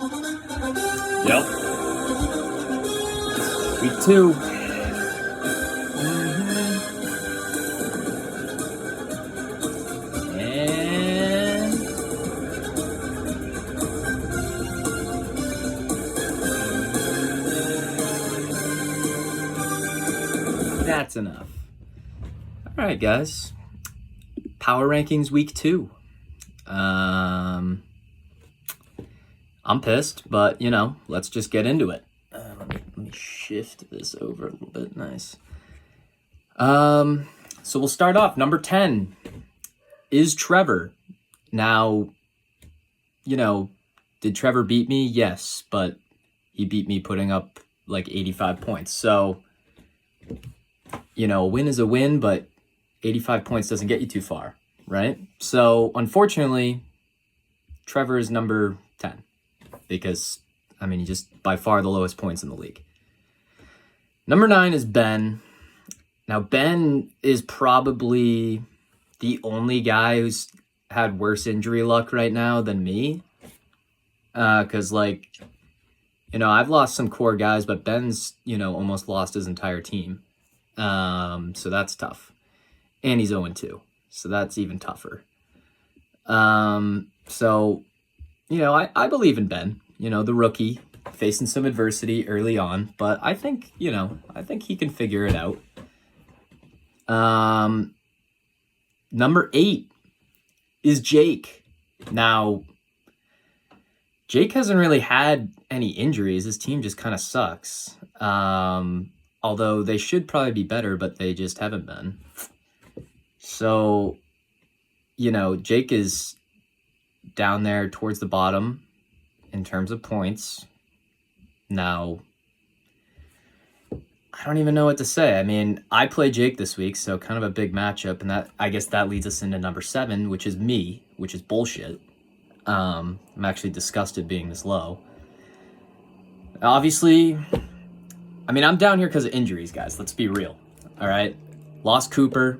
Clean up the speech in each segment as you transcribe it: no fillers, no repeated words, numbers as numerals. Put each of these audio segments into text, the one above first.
Yep. Week 2. And that's enough. All right, guys. Power rankings week 2. I'm pissed, but let's just get into it. Let me shift this over a little bit. Nice. So we'll start off. Number 10 is Trevor. Now, did Trevor beat me? Yes, but he beat me putting up like 85 points. So, a win is a win, but 85 points doesn't get you too far, right? So, unfortunately, Trevor is number 10 because, he just by far the lowest points in the league. Number 9 is Ben. Now, Ben is probably the only guy who's had worse injury luck right now than me. Because, I've lost some core guys, but Ben's, almost lost his entire team. So that's tough. And he's 0-2. So that's even tougher. So, I believe in Ben, the rookie, facing some adversity early on. But I think he can figure it out. Number 8 is Jake. Now, Jake hasn't really had any injuries. His team just kind of sucks. Although they should probably be better, but they just haven't been. So, Jake is down there towards the bottom in terms of points. Now, I don't even know what to say. I play Jake this week, so kind of a big matchup, and I guess that leads us into number 7, which is me, which is bullshit. I'm actually disgusted being this low. Obviously, I'm down here because of injuries, guys. Let's be real. All right? Lost Cooper.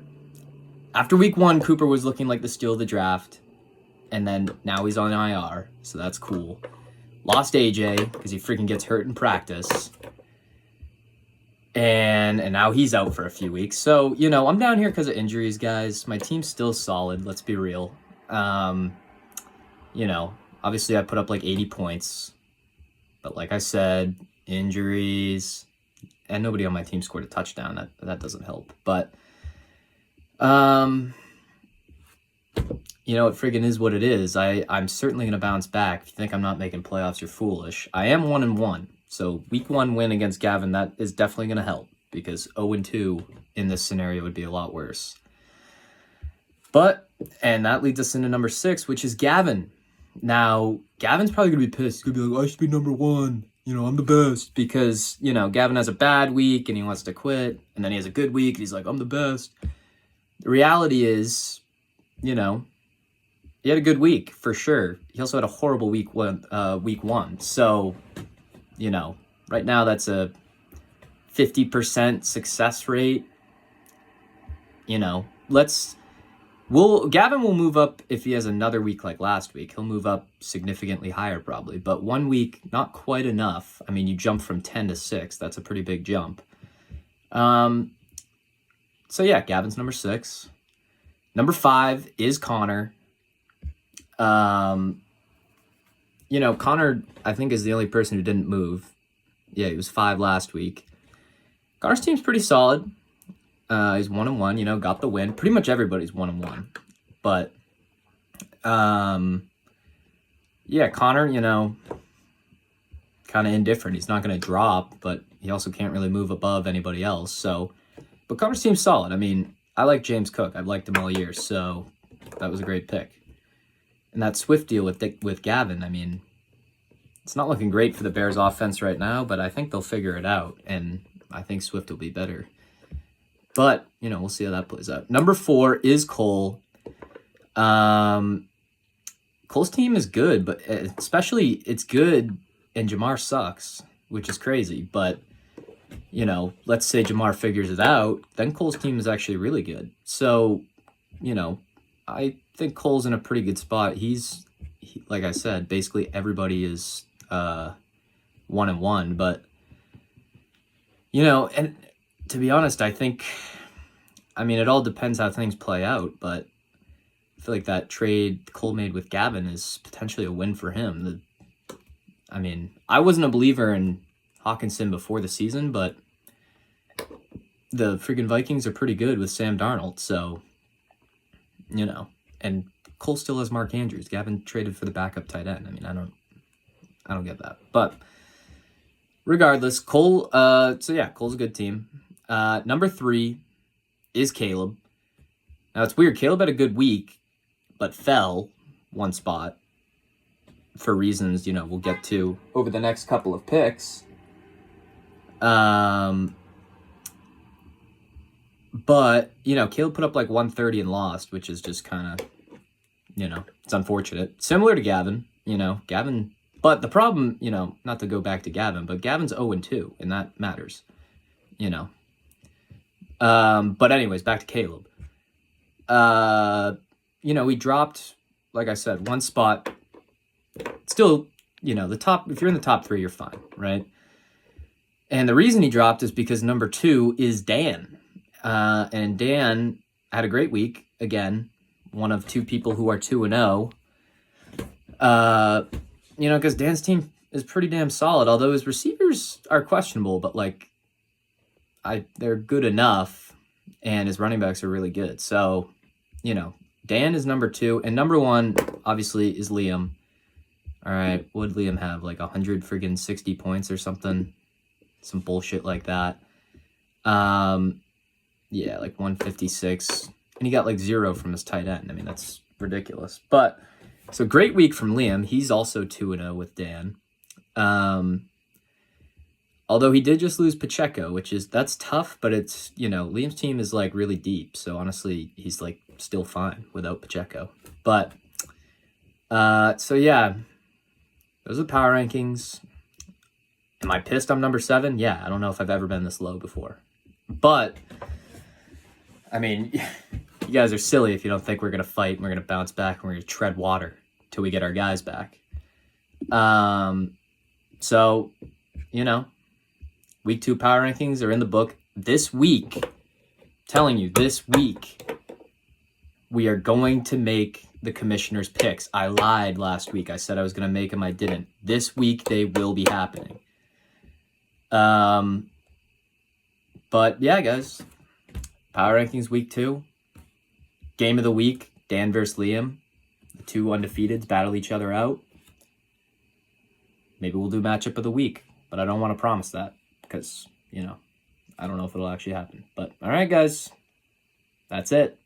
After week 1, Cooper was looking like the steal of the draft, and then now he's on IR, so that's cool. Lost AJ because he freaking gets hurt in practice. And now he's out for a few weeks. So, I'm down here because of injuries, guys. My team's still solid. Let's be real. Obviously I put up like 80 points. But like I said, injuries. And nobody on my team scored a touchdown. That doesn't help. But, it friggin' is what it is. I'm certainly going to bounce back. If you think I'm not making playoffs, you're foolish. I am 1-1. So week 1 win against Gavin, that is definitely going to help because 0-2 in this scenario would be a lot worse. And that leads us into number 6, which is Gavin. Now, Gavin's probably going to be pissed. He's going to be like, I should be number 1. I'm the best. Because, Gavin has a bad week and he wants to quit. And then he has a good week and he's like, I'm the best. The reality is, he had a good week for sure. He also had a horrible week 1. So, right now that's a 50% success rate. Gavin will move up if he has another week like last week. He'll move up significantly higher probably. But 1 week, not quite enough. You jump from 10 to 6. That's a pretty big jump. So yeah, Gavin's number 6. Number 5 is Connor. Connor, I think, is the only person who didn't move. Yeah, he was 5 last week. Connor's team's pretty solid. He's 1-1, got the win. Pretty much everybody's 1-1. But, yeah, Connor, kind of indifferent. He's not going to drop, but he also can't really move above anybody else. So, but Connor's team's solid. I like James Cook. I've liked him all year, so that was a great pick. And that Swift deal with Gavin, it's not looking great for the Bears offense right now, but I think they'll figure it out, and I think Swift will be better. But, we'll see how that plays out. Number 4 is Cole. Cole's team is good, but especially it's good, and Jamar sucks, which is crazy. But, let's say Jamar figures it out, then Cole's team is actually really good. So, I think Cole's in a pretty good spot. Like I said, basically everybody is 1-1, but you know, and to be honest, I think, I mean, it all depends how things play out, but I feel like that trade Cole made with Gavin is potentially a win for him. I mean, I wasn't a believer in Hawkinson before the season, but the freaking Vikings are pretty good with Sam Darnold, so, you know, and Cole still has Mark Andrews. Gavin traded for the backup tight end. I mean, I don't get that. But regardless, Cole, so yeah, Cole's a good team. Number 3 is Caleb. Now, it's weird. Caleb had a good week, but fell one spot for reasons, you know, we'll get to over the next couple of picks. But, you know, Caleb put up like 130 and lost, which is just kind of, you know, it's unfortunate. Similar to Gavin, you know, but the problem, you know, not to go back to Gavin, but Gavin's 0-2, and that matters, you know. But anyways, back to Caleb. You know, he dropped, like I said, one spot. Still, you know, if you're in the top 3, you're fine, right? And the reason he dropped is because number 2 is Dan. And Dan had a great week. Again, one of 2 people who are 2-0. You know, because Dan's team is pretty damn solid, although his receivers are questionable, but like, they're good enough, and his running backs are really good. So, you know, Dan is number 2, and number 1 obviously is Liam. All right, what did Liam have? Like 160 points or something, some bullshit like that. Yeah, like 156, and he got like 0 from his tight end. I mean, that's ridiculous. But so great week from Liam. He's also 2-0 with Dan. Although he did just lose Pacheco, that's tough, but it's, you know, Liam's team is like really deep. So honestly, he's like still fine without Pacheco. But so yeah, those are the power rankings. Am I pissed I'm number 7? Yeah, I don't know if I've ever been this low before. But I mean, you guys are silly if you don't think we're going to fight and we're going to bounce back and we're going to tread water till we get our guys back. So, you know, week 2 power rankings are in the book. This week, telling you, this week, we are going to make the commissioner's picks. I lied last week. I said I was going to make them. I didn't. This week, they will be happening. But yeah, guys. Power rankings week 2. Game of the week, Dan versus Liam. The 2 undefeateds battle each other out. Maybe we'll do matchup of the week, but I don't want to promise that because, you know, I don't know if it'll actually happen. But all right, guys, that's it.